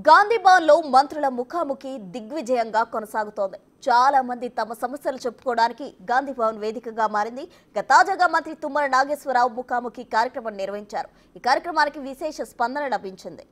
గాంధీ భవన్ లో మంత్రుల ముఖాముఖి దిగ్విజయంగా కొనసాగుతోంది. చాలా మంది తమ సమస్యలు చెప్పుకోవడానికి గాంధీ భవన్ వేదికగా మారింది. తాజాగా మంత్రి తుమ్మల నాగేశ్వరరావు ముఖాముఖి కార్యక్రమం నిర్వహించారు. ఈ కార్యక్రమానికి విశేష స్పందన లభించింది.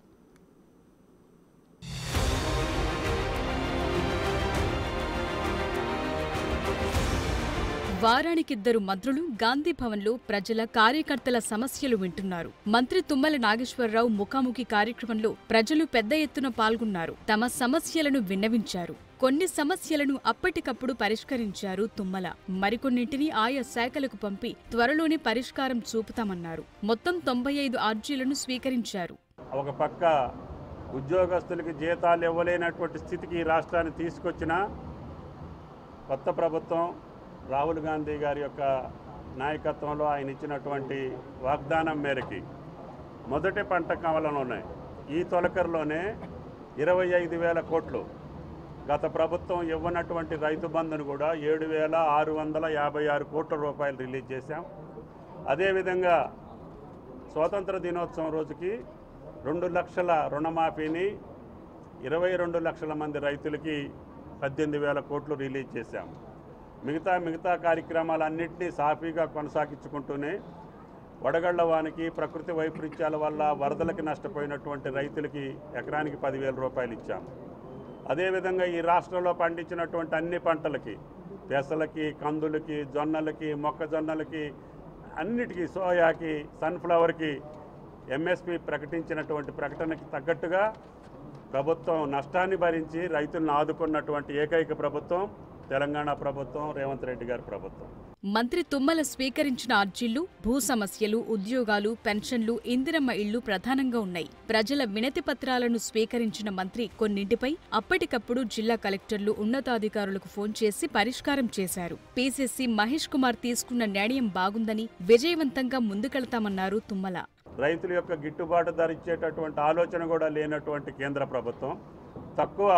వారానికిద్దరు మంత్రులు గాంధీ భవన్లో ప్రజల కార్యకర్తల సమస్యలు వింటున్నారు. మంత్రి తుమ్మల నాగేశ్వరరావు ముఖాముఖి కార్యక్రమంలో ప్రజలు పెద్ద ఎత్తున పాల్గొన్నారు. తమ సమస్యలను విన్నవించారు. కొన్ని సమస్యలను అప్పటికప్పుడు పరిష్కరించారు తుమ్మల. మరికొన్నింటిని ఆయా శాఖలకు పంపి త్వరలోనే పరిష్కారం చూపుతామన్నారు. మొత్తం 95 అర్జీలను స్వీకరించారు. ఒక పక్క ఉద్యోగస్తులకి జీతాలు ఇవ్వలేనటువంటి స్థితికి ఈ రాష్ట్రాన్ని తీసుకొచ్చిన కొత్త ప్రభుత్వం రాహుల్ గాంధీ గారి యొక్క నాయకత్వంలో ఆయన ఇచ్చినటువంటి వాగ్దానం మేరకి మొదటి పంట కావాలనున్నాయి. ఈ తొలకరలోనే 25,000 కోట్లు గత ప్రభుత్వం ఇవ్వనటువంటి రైతు బంధును కూడా 7,656 కోట్ల రూపాయలు రిలీజ్ చేశాం. అదేవిధంగా స్వాతంత్ర దినోత్సవం రోజుకి 2 లక్షల రుణమాఫీని 22 లక్షల మంది రైతులకి 18,000 కోట్లు రిలీజ్ చేశాం. మిగతా కార్యక్రమాలన్నింటినీ సాఫీగా కొనసాగించుకుంటూనే వడగళ్ల వానికి ప్రకృతి వైపరీత్యాల వల్ల వరదలకి నష్టపోయినటువంటి రైతులకి ఎకరానికి 10,000 రూపాయలు ఇచ్చాం. అదేవిధంగా ఈ రాష్ట్రంలో పండించినటువంటి అన్ని పంటలకి పెసలకి, కందులకి, జొన్నలకి, మొక్కజొన్నలకి, అన్నిటికీ, సోయాకి, సన్ఫ్లవర్కి ఎంఎస్పి ప్రకటించినటువంటి ప్రకటనకి తగ్గట్టుగా ప్రభుత్వం నష్టాన్ని భరించి రైతులను ఆదుకున్నటువంటి ఏకైక ప్రభుత్వం తెలంగాణ ప్రభుత్వం, రేవంత్ రెడ్డి గారి ప్రభుత్వం. మంత్రి తుమ్మల స్వీకరించిన అర్జీలు భూ సమస్యలు, ఉద్యోగాలు, పెన్షన్లు, ఇందిరమ్మ ఇళ్లు ప్రధానంగా ఉన్నాయి. ప్రజల వినతి పత్రాలను స్వీకరించిన మంత్రి కొన్నింటిపై అప్పటికప్పుడు జిల్లా కలెక్టర్లు, ఉన్నతాధికారులకు ఫోన్ చేసి పరిష్కారం చేశారు. పీసీసీ మహేష్ కుమార్ తీసుకున్న నిర్ణయం బాగుందని, విజయవంతంగా ముందుకెళ్తామన్నారు తుమ్మల. రైతుల యొక్క గిట్టుబాటు ధర ఇచ్చేటటువంటి ఆలోచన కూడా లేనటువంటి కేంద్ర ప్రభుత్వం తక్కువ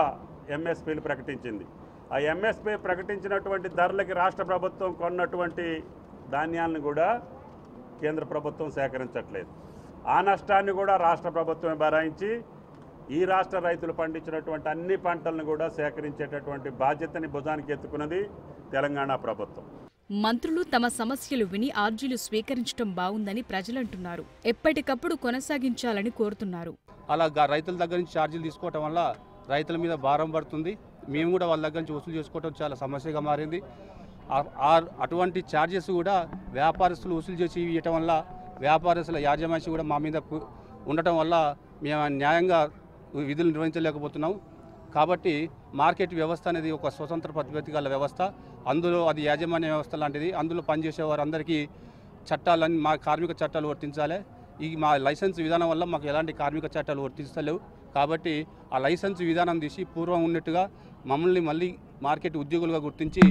ఎంఎస్పీలు ప్రకటించింది. ఆ ఎంఎస్పీ ప్రకటించినటువంటి ధరలకి రాష్ట్ర ప్రభుత్వం కొన్నటువంటి ధాన్యాలను కూడా కేంద్ర ప్రభుత్వం సేకరించట్లేదు. ఆ నష్టాన్ని కూడా రాష్ట్ర ప్రభుత్వమే భరాయించి ఈ రాష్ట్ర రైతులు పండించినటువంటి అన్ని పంటలను కూడా సేకరించేటటువంటి బాధ్యతని భుజానికి ఎత్తుకున్నది తెలంగాణ ప్రభుత్వం. మంత్రులు తమ సమస్యలు విని అర్జీలు స్వీకరించడం బాగుందని ప్రజలంటున్నారు. ఎప్పటికప్పుడు కొనసాగించాలని కోరుతున్నారు. అలా రైతుల దగ్గర నుంచి ఛార్జీలు తీసుకోవటం వల్ల రైతుల మీద భారం పడుతుంది. మేము కూడా వాళ్ళ దగ్గర నుంచి వసూలు చేసుకోవడం చాలా సమస్యగా మారింది. అటువంటి ఛార్జెస్ కూడా వ్యాపారస్తులు వసూలు చేసి ఇవ్వటం వల్ల వ్యాపారస్తుల యాజమాన్యం కూడా మా మీద ఉండటం వల్ల మేము న్యాయంగా విధులు నిర్వహించలేకపోతున్నాం. కాబట్టి మార్కెట్ వ్యవస్థ అనేది ఒక స్వతంత్ర పద్ధతి గల వ్యవస్థ. అందులో అది యాజమాన్య వ్యవస్థ లాంటిది. అందులో పనిచేసే వారందరికీ చట్టాలన్నీ మా కార్మిక చట్టాలు వర్తించాలి. ఈ మా లైసెన్స్ విధానం వల్ల మాకు ఎలాంటి కార్మిక చట్టాలు వర్తిస్తలేవు. కాబట్టి ఆ లైసెన్స్ విధానం తీసి పూర్వం ఉన్నట్టుగా మమ్మల్ని మళ్ళీ మార్కెట్ ఉద్యోగులుగా గుర్తించి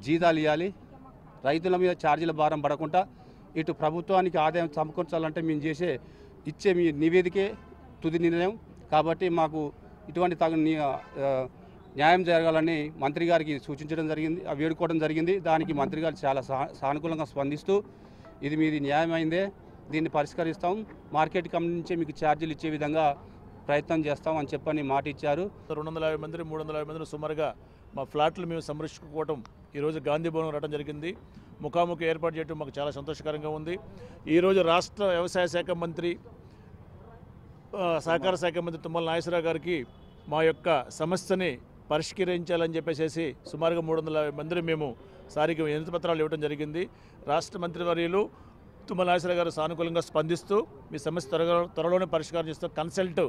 జీతాలు ఇవ్వాలి. రైతుల మీద ఛార్జీల భారం పడకుండా ఇటు ప్రభుత్వానికి ఆదాయం సమకూర్చాలంటే మేము ఇచ్చే మీ నివేదికే తుది నిర్ణయం. కాబట్టి మాకు ఇటువంటి న్యాయం జరగాలని మంత్రి గారికి సూచించడం జరిగింది, వేడుకోవడం జరిగింది. దానికి మంత్రి గారు చాలా సానుకూలంగా స్పందిస్తూ ఇది మీది న్యాయమైందే, దీన్ని పరిష్కరిస్తాం, మార్కెట్ కమిటీ నుంచే మీకు ఛార్జీలు ఇచ్చే విధంగా ప్రయత్నం చేస్తాం అని చెప్పని మాట ఇచ్చారు. 250 మంది 350 మందిని సుమారుగా మా ఫ్లాట్లు మేము సంరక్షించుకోవడం ఈరోజు గాంధీ భవన్ రావడం జరిగింది. ముఖాముఖి ఏర్పాటు చేయడం మాకు చాలా సంతోషకరంగా ఉంది. ఈరోజు రాష్ట్ర వ్యవసాయ శాఖ మంత్రి, సహకార శాఖ మంత్రి తుమ్మల నాగేశ్వరరావు గారికి మా యొక్క సమస్యని పరిష్కరించాలని చెప్పేసి సుమారుగా 350 మందిని మేము సారికి వినతి పత్రాలు ఇవ్వడం జరిగింది. రాష్ట్ర మంత్రివర్యులు తుమ్మల నాగేశ్వరరావు గారు సానుకూలంగా స్పందిస్తూ మీ సమస్య త్వరలోనే పరిష్కారం చేస్తూ కన్సల్ట్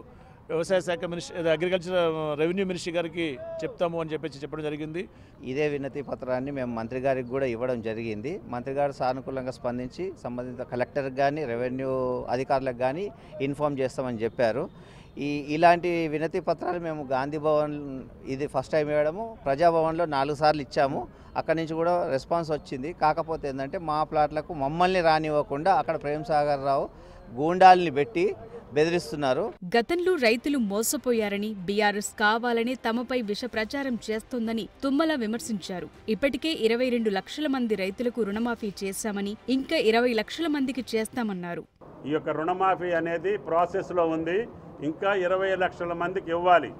వ్యవసాయ శాఖ మినిస్టర్, అగ్రికల్చర్ రెవెన్యూ మినిస్టర్ గారికి చెప్తాము అని చెప్పడం జరిగింది. ఇదే వినతి పత్రాన్ని మేము మంత్రి గారికి కూడా ఇవ్వడం జరిగింది. మంత్రి గారు సానుకూలంగా స్పందించి సంబంధిత కలెక్టర్కి కానీ రెవెన్యూ అధికారులకు కానీ ఇన్ఫామ్ చేస్తామని చెప్పారు. ఇలాంటి వినతి పత్రాలు మేము గాంధీ భవన్ ఇది ఫస్ట్ టైం ఇవ్వడము. ప్రజాభవన్లో 4 సార్లు ఇచ్చాము. అక్కడి నుంచి కూడా రెస్పాన్స్ వచ్చింది. కాకపోతే ఏంటంటే మా ప్లాట్లకు మమ్మల్ని రానివ్వకుండా అక్కడ ప్రేమ్ సాగర్ రావు గూండాల్ని పెట్టి బెదిరిస్తున్నారు. గతంలో రైతులు మోసపోయారని, బీఆర్ఎస్ కావాలని తమపై విష ప్రచారం చేస్తోందని తుమ్మల విమర్శించారు. ఇప్పటికే 22 లక్షల మంది రైతులకు రుణమాఫీ చేశామని, ఇంకా 20 లక్షల మందికి చేస్తామన్నారు. ఈ యొక్క రుణమాఫీ అనేది ప్రాసెస్లో ఉంది. ఇంకా 20 లక్షల మందికి ఇవ్వాలి.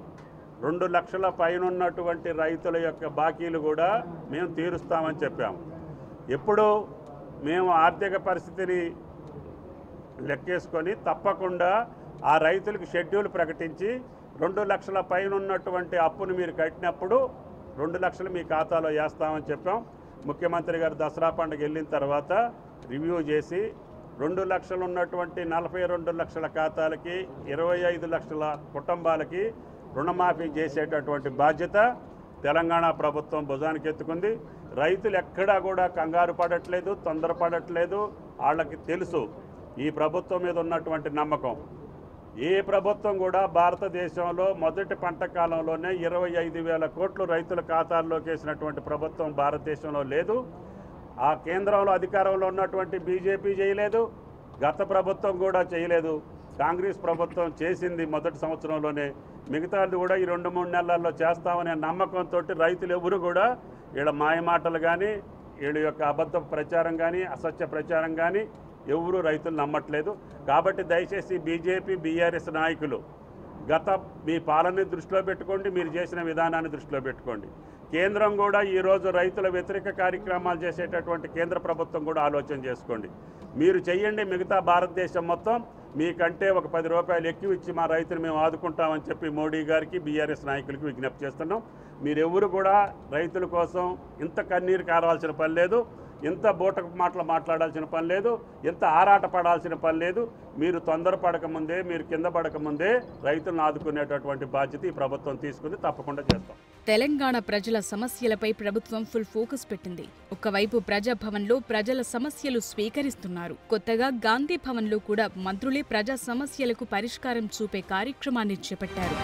2 లక్షల పైన ఉన్నటువంటి రైతుల యొక్క బాకీలు కూడా మేము తీరుస్తామని చెప్పాము. ఎప్పుడు మేము ఆర్థిక పరిస్థితిని లెక్కేసుకొని తప్పకుండా ఆ రైతులకు షెడ్యూల్ ప్రకటించి 2 లక్షల పైన ఉన్నటువంటి అప్పును మీరు కట్టినప్పుడు 2 లక్షలు మీ ఖాతాలో వేస్తామని చెప్పాం. ముఖ్యమంత్రి గారు దసరా పండుగ వెళ్ళిన తర్వాత రివ్యూ చేసి 2 లక్షలు ఉన్నటువంటి 42 లక్షల ఖాతాలకి 25 లక్షల కుటుంబాలకి రుణమాఫీ చేసేటటువంటి బాధ్యత తెలంగాణ ప్రభుత్వం భుజానికి ఎత్తుకుంది. రైతులు ఎక్కడా కూడా కంగారు పడట్లేదు, తొందరపడట్లేదు. వాళ్ళకి తెలుసు ఈ ప్రభుత్వం మీద ఉన్నటువంటి నమ్మకం. ఏ ప్రభుత్వం కూడా భారతదేశంలో మొదటి పంట కాలంలోనే 25,000 కోట్లు రైతుల ఖాతాల్లోకి వేసినటువంటి ప్రభుత్వం భారతదేశంలో లేదు. ఆ కేంద్రంలో అధికారంలో ఉన్నటువంటి బీజేపీ చేయలేదు, గత ప్రభుత్వం కూడా చేయలేదు. కాంగ్రెస్ ప్రభుత్వం చేసింది మొదటి సంవత్సరంలోనే. మిగతాది కూడా ఈ 2-3 నెలల్లో చేస్తామనే నమ్మకంతో రైతులు ఎవరు కూడా వీళ్ళ మాయమాటలు కానీ వీళ్ళ యొక్క అబద్ధ ప్రచారం కానీ అసత్య ప్రచారం కానీ ఎవరు రైతులు నమ్మట్లేదు. కాబట్టి దయచేసి బీజేపీ బీఆర్ఎస్ నాయకులు మీ పాలనని దృష్టిలో పెట్టుకోండి, మీరు చేసిన విధానాన్ని దృష్టిలో పెట్టుకోండి. కేంద్రం కూడా ఈరోజు రైతుల వ్యతిరేక కార్యక్రమాలు చేసేటటువంటి కేంద్ర ప్రభుత్వం కూడా ఆలోచన చేసుకోండి. మీరు చెయ్యండి, మిగతా భారతదేశం మొత్తం మీకంటే ఒక 10 రూపాయలు ఎక్కువ ఇచ్చి మా రైతులు మేము ఆదుకుంటామని చెప్పి మోడీ గారికి బీఆర్ఎస్ నాయకులకి విజ్ఞప్తి చేస్తున్నాం. మీరెవరు కూడా రైతుల కోసం ఇంత కన్నీరు కారాల్సిన పని లేదు, ఇంత బూటకు మాటలు మాట్లాడాల్సిన పని లేదు, ఇంత ఆరాట పడాల్సిన పని లేదు. మీరు తొందరపడకముందే, మీరు కింద పడకముందే రైతులను ఆదుకునేటటువంటి బాధ్యత ఈ ప్రభుత్వం తీసుకుని తప్పకుండా చేస్తాం. తెలంగాణ ప్రజల సమస్యలపై ప్రభుత్వం ఫుల్ ఫోకస్ పెట్టింది. ఒకవైపు ప్రజాభవన్లో ప్రజల సమస్యలు స్వీకరిస్తున్నారు. కొత్తగా గాంధీ భవన్లో కూడా మంత్రులే ప్రజా సమస్యలకు పరిష్కారం చూపే కార్యక్రమాన్ని చేపట్టారు.